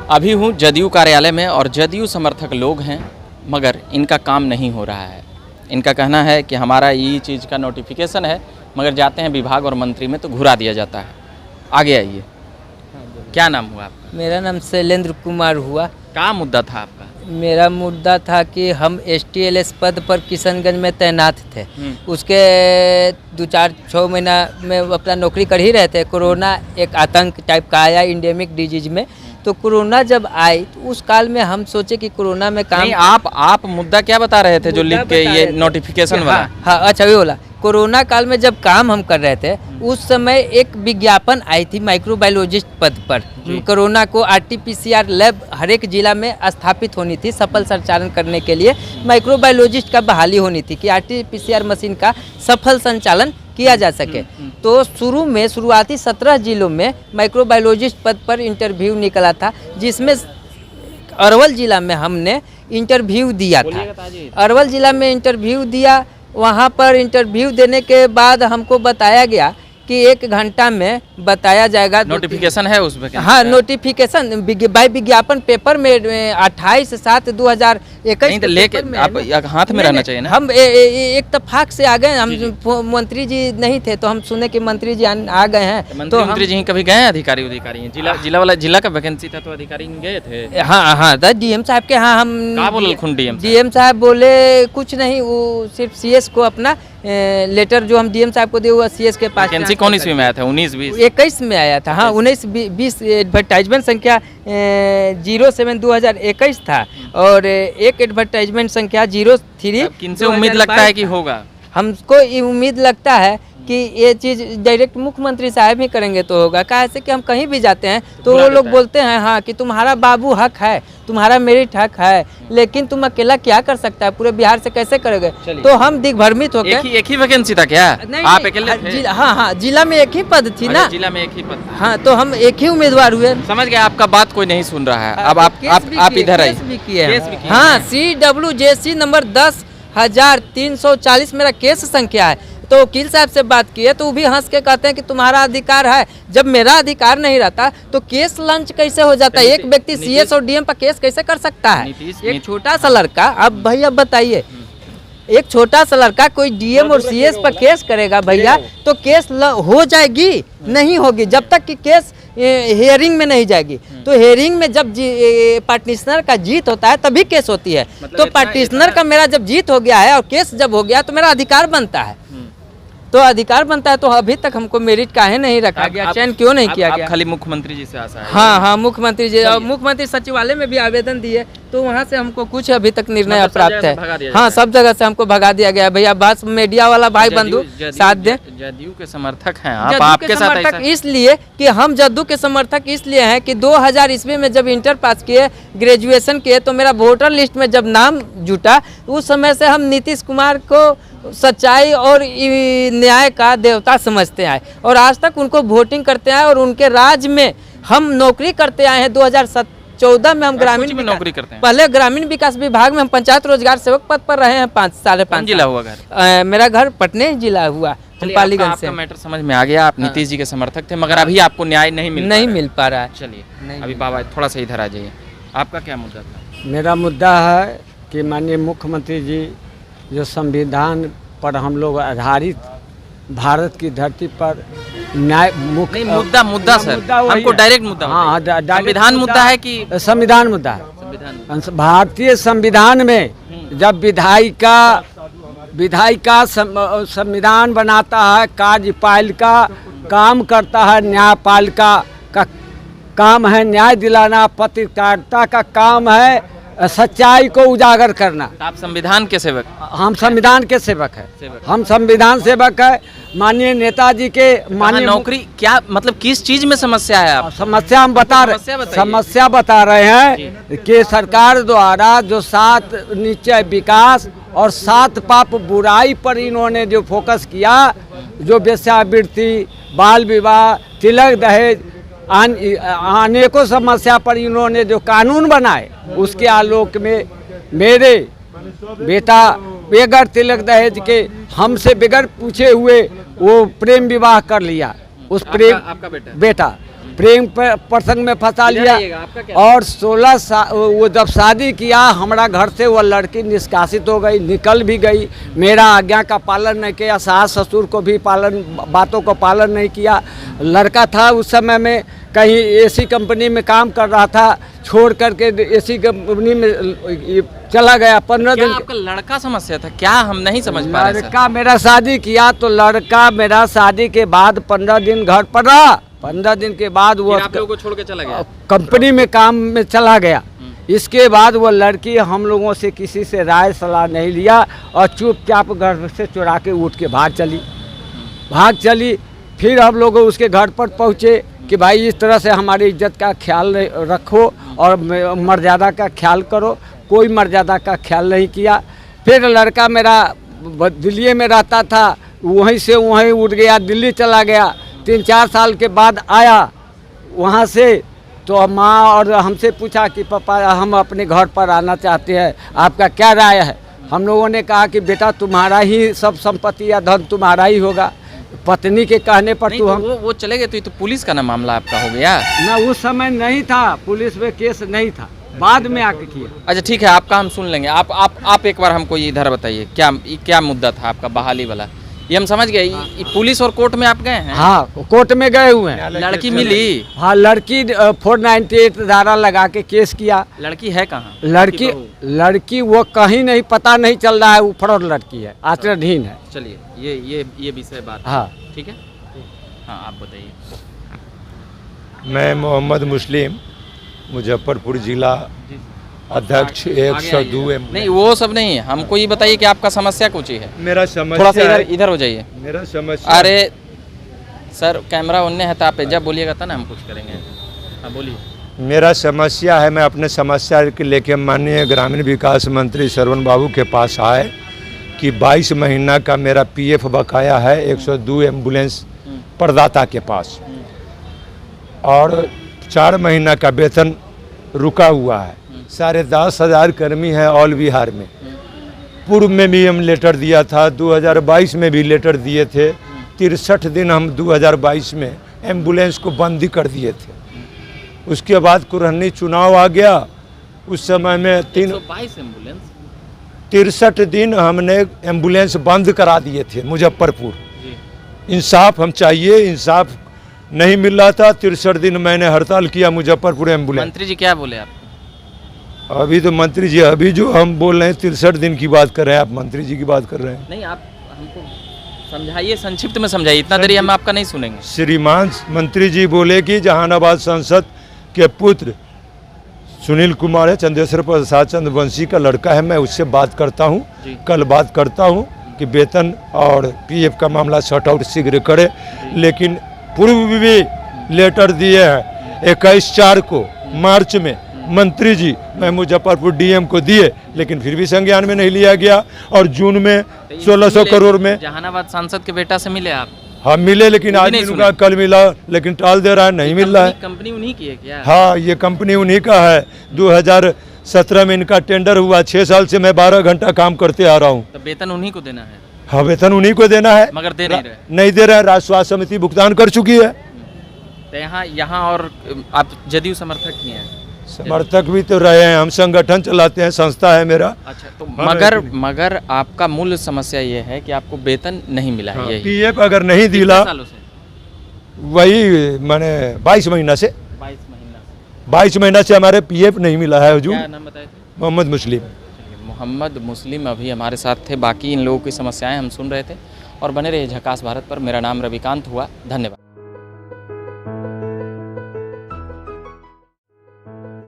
अभी हूँ जदयू कार्यालय में और जदयू समर्थक लोग हैं मगर इनका काम नहीं हो रहा है। इनका कहना है कि हमारा ये चीज़ का नोटिफिकेशन है मगर जाते हैं विभाग और मंत्री में तो घुरा दिया जाता है। आगे आइए, क्या नाम हुआ आपका? मेरा नाम शैलेंद्र कुमार हुआ। क्या मुद्दा था आपका? मेरा मुद्दा था कि हम STLS पद पर किशनगंज में तैनात थे। उसके 2-4-6 महीना में अपना नौकरी कर ही रहे थे। कोरोना एक आतंक टाइप का आया इंडेमिक डिजीज में, तो कोरोना जब आई तो उस काल में हम सोचे कि कोरोना में काम नहीं, आप मुद्दा क्या बता रहे थे जो लिख के ये नोटिफिकेशन वाला? हाँ अच्छा ये बोला। कोरोना काल में जब काम हम कर रहे थे उस समय एक विज्ञापन आई थी माइक्रोबायोलॉजिस्ट पद पर। कोरोना को RT-PCR लैब हर एक जिला में स्थापित होनी थी सफल संचालन करने के लिए। माइक्रोबायोलॉजिस्ट का बहाली होनी थी कि RT-PCR मशीन का सफल संचालन किया जा सके। तो शुरुआती 17 जिलों में माइक्रोबायोलॉजिस्ट पद पर इंटरव्यू निकला था, जिसमें अरवल जिला में हमने इंटरव्यू दिया था। अरवल जिला में इंटरव्यू दिया। वहाँ पर इंटरव्यू देने के बाद हमको बताया गया कि 1 घंटा में बताया जाएगा। नोटिफिकेशन है उसमें? हाँ, नोटिफिकेशन बाय विज्ञापन पेपर में 28/7/2021 तो लेके आप हाथ में रहना चाहिए ना। हम एक तफाक से आ गए। हम मंत्री जी नहीं थे तो हम सुने कि मंत्री जी आ गए हैं। तो मंत्री जी कभी गए? अधिकारी जिला का वैकेंसी था तो अधिकारी गए थे। हाँ DM साहब के। हाँ, हम बोल DM साहब बोले कुछ नहीं, वो सिर्फ CS को अपना लेटर जो हम DM साहब को दिए हुआ CS के पास। वैकेंसी कौन ईस्वी में आया था? 19-20 21 में आया था। हाँ, 19-20 एडवर्टाइजमेंट संख्या 07/2021 था और एक एडवर्टाइजमेंट संख्या 03। किनसे उम्मीद लगता है कि होगा? हमको उम्मीद लगता है कि ये चीज़ डायरेक्ट मुख्यमंत्री साहब ही करेंगे तो होगा। कहा से कि हम कहीं भी जाते हैं तो वो लोग बोलते हैं हाँ कि तुम्हारा बाबू हक है, तुम्हारा मेरिट हक है, लेकिन तुम अकेला क्या कर सकता है, पूरे बिहार से कैसे करोगे? तो हम दिग्भ्रमित हो गए। एक ही वैकेंसी था क्या? आप अकेले थे? हाँ, जिला में एक ही पद थी ना। जिला में एक ही पद। हाँ, तो हम एक ही उम्मीदवार हुए। समझ गए, आपका बात कोई नहीं सुन रहा है। अब आप इधर आइए। हाँ, CWJC नंबर 10,340 मेरा केस संख्या है। तो वकील साहब से बात की है तो वो भी हंस के कहते हैं कि तुम्हारा अधिकार है। जब मेरा अधिकार नहीं रहता तो केस लंच कैसे हो जाता है? एक व्यक्ति CS और DM पर केस कैसे कर सकता है? एक छोटा सा लड़का, अब भैया बताइए, एक छोटा सा लड़का कोई DM और CS पर केस करेगा भैया तो केस हो जाएगी? नहीं होगी जब तक कि केस हियरिंग में नहीं जाएगी। तो हियरिंग में जब पार्टिशनर का जीत होता है तभी केस होती है। तो पार्टिशनर का मेरा जब जीत हो गया है और केस जब हो गया तो मेरा अधिकार बनता है। तो अधिकार बनता है तो अभी तक हमको मेरिट काहे नहीं रखा गया, चयन क्यों नहीं किया गया? खाली मुख्यमंत्री जी से आशा है? हाँ, मुख्यमंत्री जी और मुख्यमंत्री सचिवालय में भी आवेदन दिए तो वहाँ से हमको कुछ अभी तक निर्णय प्राप्त है। हाँ, सब जगह से हमको भगा दिया गया। भैया बस मीडिया वाला भाई बंधु साथ दे। जदयू के समर्थक हैं आप? आपके साथ इसलिए कि हम जदयू के समर्थक इसलिए हैं कि 2000 ईस्वी में जब इंटर पास किए, ग्रेजुएशन किए तो मेरा वोटर लिस्ट में जब नाम जुटा उस समय से हम नीतीश कुमार को सच्चाई और न्याय का देवता समझते आए और आज तक उनको वोटिंग करते आए और उनके राज में हम नौकरी करते आए हैं। 2014 में हम ग्रामीण में नौकरी करते हैं। पहले ग्रामीण विकास विभाग में हम पंचायत रोजगार सेवक पद पर रहे हैं 5.5 जिला हुआ घर? मेरा घर पटने जिला हुआ, पालीगंज से। मैटर समझ में आ गया। आप नीतीश जी के समर्थक थे मगर अभी आपको न्याय नहीं मिल पा रहा है। चलिए अभी बाबा थोड़ा सा इधर आ जाइए। आपका क्या मुद्दा था? मेरा मुद्दा है कि माननीय मुख्यमंत्री जी जो संविधान पर हम लोग आधारित भारत की धरती पर न्याय मुद्दा सर हमको डायरेक्ट मुद्दा। हाँ, संविधान मुद्दा है कि संविधान मुद्दा है? भारतीय संविधान में जब विधायिका संविधान बनाता है, कार्यपालिका काम करता है, न्यायपालिका का काम है न्याय दिलाना, पत्रकारिता का काम है सच्चाई को उजागर करना। आप संविधान के सेवक? हम संविधान के सेवक हैं। हम संविधान सेवक है। माननीय नेताजी के माननीय नौकरी क्या मतलब किस चीज में समस्या है? आप समस्या हम समस्या बता रहे हैं कि सरकार द्वारा जो 7 निश्चय विकास और 7 पाप बुराई पर इन्होंने जो फोकस किया, जो वेश्यावृत्ति, बाल विवाह, तिलक दहेज, अनेकों समस्या पर इन्होंने जो कानून बनाए उसके आलोक में मेरे बेटा बेगर तिलक दहेज के हमसे बगैर पूछे हुए वो प्रेम विवाह कर लिया। उस प्रेम आपका बेटा प्रेम प्रसंग में फंसा लिया। आपका क्या? और 16 साल वो जब शादी किया, हमारा घर से वो लड़की निष्कासित हो गई, निकल भी गई। मेरा आज्ञा का पालन नहीं किया, सास ससुर को भी बातों को पालन नहीं किया। लड़का था उस समय में कहीं एसी कंपनी में काम कर रहा था, छोड़ करके एसी कंपनी में चला गया। 15 दिन। आपका लड़का समस्या था क्या? हम नहीं समझ पा रहे। लड़का मेरा शादी किया तो लड़का मेरा शादी के बाद 15 दिन घर पर रहा। 15 दिन के बाद वो आप लोगों को छोड़ के चला गया, कंपनी में काम में चला गया। इसके बाद वो लड़की हम लोगों से किसी से राय सलाह नहीं लिया और चुपचाप घर से चुरा के उठ के भाग चली। फिर हम लोग उसके घर पर पहुँचे कि भाई इस तरह से हमारी इज्जत का ख्याल रखो और मर्यादा का ख्याल करो। कोई मर्यादा का ख्याल नहीं किया। फिर लड़का मेरा दिल्ली में रहता था, वहीं से वहीं उठ गया, दिल्ली चला गया। 3-4 साल के बाद आया वहाँ से, तो माँ और हमसे पूछा कि पापा हम अपने घर पर आना चाहते हैं, आपका क्या राय है? हम लोगों ने कहा कि बेटा तुम्हारा ही सब संपत्ति या धन तुम्हारा ही होगा। पत्नी के कहने पर तो वो चले गए, तो ये तो पुलिस का ना मामला आपका हो गया ना। उस समय नहीं था, पुलिस में केस नहीं था, बाद में आके किया। अच्छा ठीक है, आपका हम सुन लेंगे। आप एक बार हमको ये इधर बताइए, क्या मुद्दा था आपका बहाली वाला? ये हम समझ गए। ये पुलिस और कोर्ट में आप गए हैं? हाँ, कोर्ट में गए हुए हैं। लड़की मिली? हाँ, लड़की 498 धारा लगा के केस किया। लड़की है कहाँ? लड़की वो कहीं नहीं, पता नहीं चल रहा है। वो फरोड लड़की है, आश्रयहीन है। चलिए ये विषय बात। हाँ ठीक है। हाँ आप बताइए। मैं मोहम्मद मुस्लिम, मुजफ्फरपुर जिला अध्यक्ष 102। नहीं वो सब नहीं, हमको ये बताइए कि आपका समस्या कुछ ही है। मेरा समस्या, थोड़ा सा इधर हो जाइए। मेरा समस्या, अरे सर कैमरा उन्ने है तो आप जब बोलिएगा तो ना हम कुछ करेंगे। हाँ बोलिए। मेरा समस्या है, मैं अपने समस्या के लेके माननीय ग्रामीण विकास मंत्री श्रवण बाबू के पास आए कि 22 महीना का मेरा पीएफ बकाया है 102 एम्बुलेंस प्रदाता के पास, और 4 महीना का वेतन रुका हुआ है। 10,500 कर्मी है ऑल बिहार में। पूर्व में भी हम लेटर दिया था, 2022 में भी लेटर दिए थे। 63 दिन हम 2022 में एम्बुलेंस को बंदी कर दिए थे। उसके बाद कुरहनी चुनाव आ गया। उस समय में 63 दिन हमने एम्बुलेंस बंद करा दिए थे मुजफ्फरपुर। इंसाफ हम चाहिए, इंसाफ नहीं मिल रहा था। 63 दिन मैंने हड़ताल किया मुजफ्फरपुर एम्बुलेंस। मंत्री जी क्या बोले आपको? अभी तो मंत्री जी, अभी जो हम बोल रहे हैं 63 दिन की बात कर रहे हैं, आप मंत्री जी की बात कर रहे हैं। नहीं आप हमको समझाइए, संक्षिप्त में समझाइए, इतना देरी हम आपका नहीं सुनेंगे। श्रीमान मंत्री जी बोले कि जहानाबाद सांसद के पुत्र सुनील कुमार है, चंद्रेश्वर प्रसाद चंद्रवंशी का लड़का है, मैं उससे बात करता हूँ, कल बात करता हूँ कि वेतन और पीएफ का मामला सॉर्ट आउट शीघ्र करे। लेकिन पूर्व भी लेटर दिए हैं 21/4 को मार्च में मंत्री जी, मैं मुजफ्फरपुर डीएम को दिए, लेकिन फिर भी संज्ञान में नहीं लिया गया। और जून में 1600 करोड़ में जहानाबाद सांसद के बेटा से मिले आप? हाँ मिले, लेकिन आज मिलूंगा, कल मिला, लेकिन टाल दे रहा है, नहीं मिल रहा है। कंपनी उन्हीं की है क्या? हाँ ये कंपनी उन्हीं का है। 2017 में इनका टेंडर हुआ। 6 साल से मैं 12 घंटा काम करते आ रहा हूँ। तो वेतन उन्हीं को देना है? हाँ वेतन उन्हीं को देना है, मगर दे नहीं रहे। नहीं दे रहा है। राज्य स्वास्थ्य समिति भुगतान कर चुकी है। तो यहाँ और आप जदयू समर्थक ही हैं? समर्थक भी तो रहे हैं, हम संगठन चलाते हैं, संस्था है मेरा। अच्छा तो मगर आपका मूल समस्या ये है कि आपको वेतन नहीं मिला है। यही पीएफ अगर नहीं दिला, वही मैंने 22 महीना से 22 महीना से हमारे पीएफ नहीं मिला है। क्या नाम बताए थे? मोहम्मद मुस्लिम। मोहम्मद मुस्लिम अभी हमारे साथ थे। बाकी इन लोगों की समस्याएं हम सुन रहे थे। और बने रहिए झकास भारत पर। मेरा नाम रविकांत हुआ। धन्यवाद।